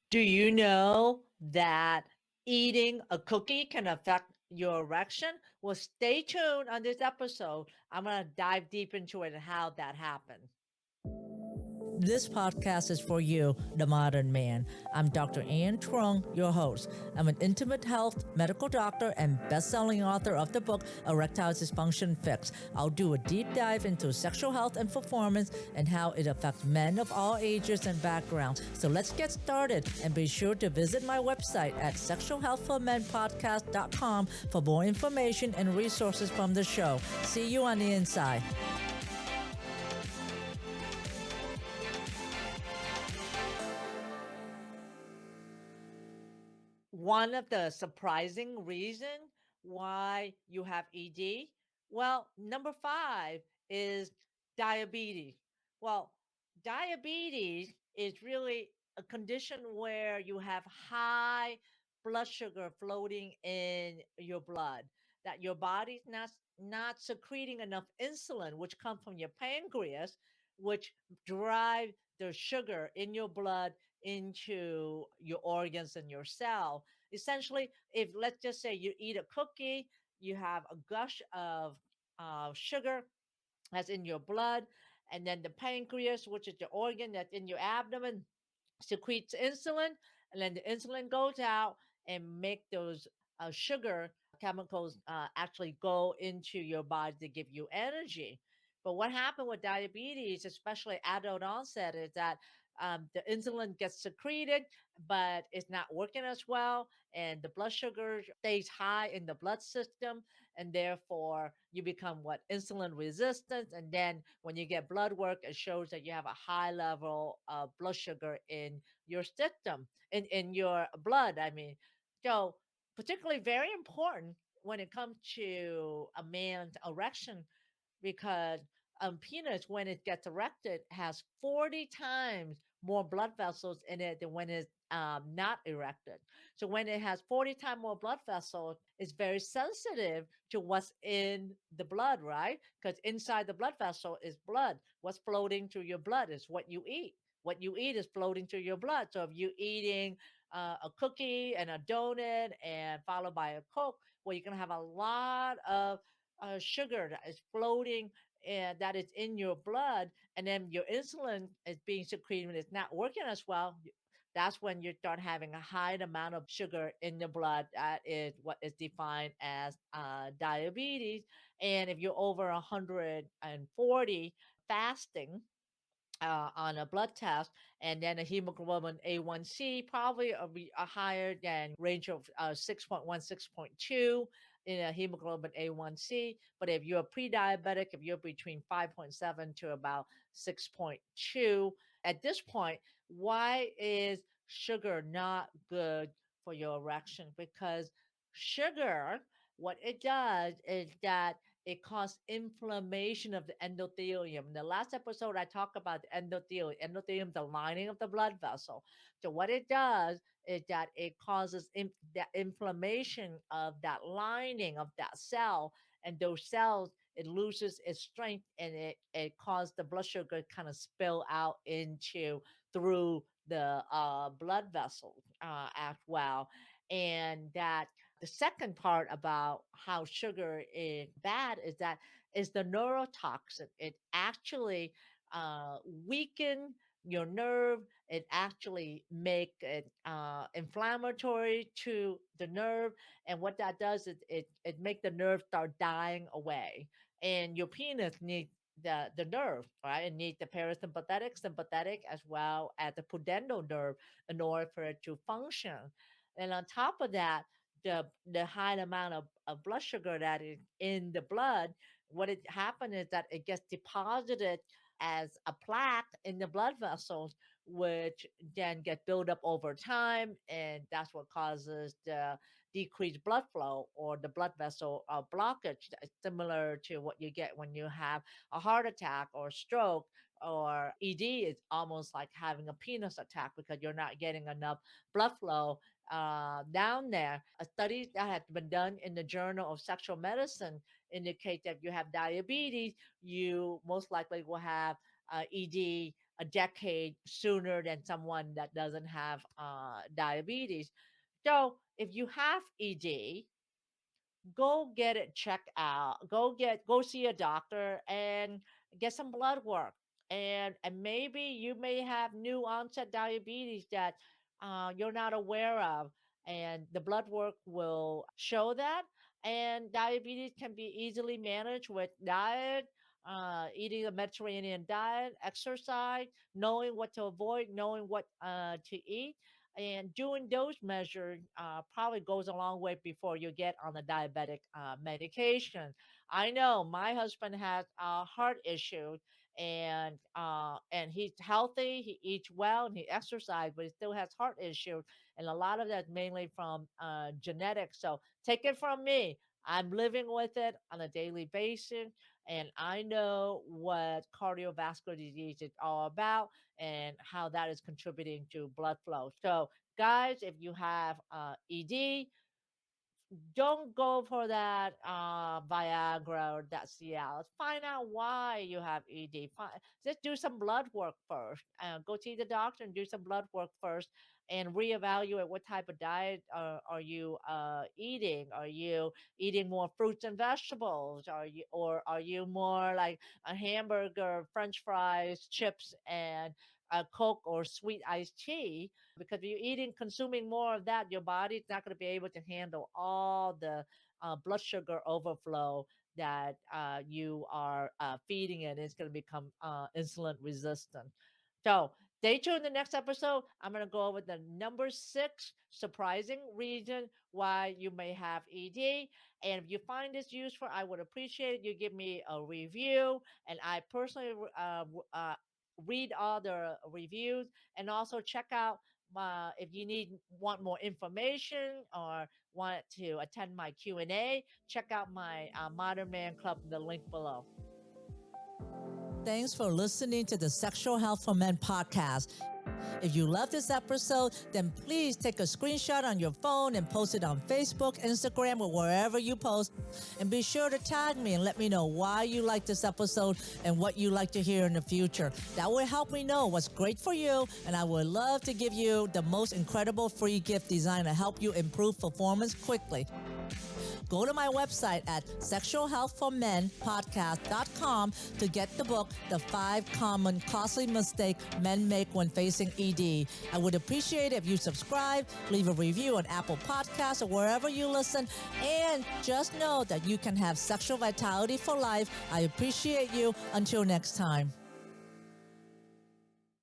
Do you know that eating a cookie can affect your erection? Well, stay tuned on this episode. I'm going to dive deep into it and how that happened. This podcast is for you, the modern man. I'm Dr. Truong, your host. I'm an intimate health medical doctor and best-selling author of the book Erectile Dysfunction Fix. I'll do a deep dive into sexual health and performance and how it affects men of all ages and backgrounds. So let's get started, and be sure to visit my website at sexualhealthformenpodcast.com for more information and resources from the show. See you on the inside. One of the surprising reason why you have ED, well, number 5 is diabetes. Well, diabetes is really a condition where you have high blood sugar floating in your blood, that your body's not secreting enough insulin, which comes from your pancreas, which drive the sugar in your blood into your organs and your cell. Essentially, if let's just say you eat a cookie, you have a gush of sugar that's in your blood, and then the pancreas, which is the organ that's in your abdomen, secretes insulin, and then the insulin goes out and make those sugar chemicals actually go into your body to give you energy. But what happened with diabetes, especially adult onset, is that the insulin gets secreted, but it's not working as well, and the blood sugar stays high in the blood system, and therefore you become what insulin resistant. And then when you get blood work, it shows that you have a high level of blood sugar in your system, in your blood. I mean, so particularly very important when it comes to a man's erection, because penis, when it gets erected, has 40 times more blood vessels in it than when it's not erected. So when it has 40 times more blood vessels, it's very sensitive to what's in the blood, right? Because inside the blood vessel is blood. What's floating through your blood is what you eat. What you eat is floating through your blood. So if you're eating a cookie and a donut and followed by a Coke, well, you're going to have a lot of sugar that is floating and that is in your blood, and then your insulin is being secreted and it's not working as well. That's when you start having a high amount of sugar in the blood. That is what is defined as diabetes. And if you're over 140 fasting, on a blood test, and then a hemoglobin A1C probably higher than range of 6.1, 6.2 in a hemoglobin A1C. But if you're pre-diabetic, if you're between 5.7 to about 6.2, at this point, why is sugar not good for your erection? Because sugar, what it does is that it causes inflammation of the endothelium. In the last episode, I talked about the endothelium. Endothelium, the lining of the blood vessel. So what it does is that it causes that inflammation of that lining of that cell, and those cells, it loses its strength, and it causes the blood sugar kind of spill out into through the blood vessels as well. And that the second part about how sugar is bad is that is the neurotoxin. It actually weaken your nerve. It actually make it inflammatory to the nerve, and what that does is it make the nerve start dying away. And your penis needs the nerve, right? It needs the parasympathetic, sympathetic, as well as the pudendal nerve in order for it to function. And on top of that, the high amount of blood sugar that is in the blood, what it happens is that it gets deposited as a plaque in the blood vessels, which then get built up over time, and that's what causes the decreased blood flow or the blood vessel blockage, similar to what you get when you have a heart attack or stroke. Or ED is almost like having a penis attack because you're not getting enough blood flow down there. A study that has been done in the Journal of Sexual Medicine indicate that if you have diabetes, you most likely will have ED a decade sooner than someone that doesn't have diabetes. So if you have ED, go get it checked out. Go see a doctor and get some blood work. And maybe you may have new onset diabetes that you're not aware of, and the blood work will show that. And diabetes can be easily managed with diet, eating a Mediterranean diet, exercise, knowing what to avoid, knowing what to eat, and doing those measures probably goes a long way before you get on the diabetic medication. I know my husband has a heart issue, and he's healthy, he eats well, and he exercises, but he still has heart issues, and a lot of that's mainly from genetics. So take it from me, I'm living with it on a daily basis, and I know what cardiovascular disease is all about and how that is contributing to blood flow. So, guys, if you have ED, don't go for that Viagra or that Cialis. Find out why you have ED. Just do some blood work first. Go see the doctor and do some blood work first, and reevaluate what type of diet are you eating. Are you eating more fruits and vegetables? Are you more like a hamburger, French fries, chips, and a Coke or sweet iced tea? Because if you're consuming more of that, your body's not going to be able to handle all the blood sugar overflow that you are feeding it. It's going to become insulin resistant. So stay tuned in the next episode. I'm going to go over the number 6 surprising reason why you may have ED. And if you find this useful, I would appreciate you give me a review. And I personally read all the reviews, and also check out if you want more information or want to attend my Q&A, check out my Modern Man Club, the link below. Thanks for listening to the Sexual Health for Men podcast. If you love this episode, then please take a screenshot on your phone and post it on Facebook, Instagram, or wherever you post. And be sure to tag me and let me know why you like this episode and what you like to hear in the future. That will help me know what's great for you, and I would love to give you the most incredible free gift designed to help you improve performance quickly. Go to my website at sexualhealthformenpodcast.com to get the book, The 5 Common Costly Mistakes Men Make When Facing ED. I would appreciate it if you subscribe, leave a review on Apple Podcasts or wherever you listen, and just know that you can have sexual vitality for life. I appreciate you. Until next time.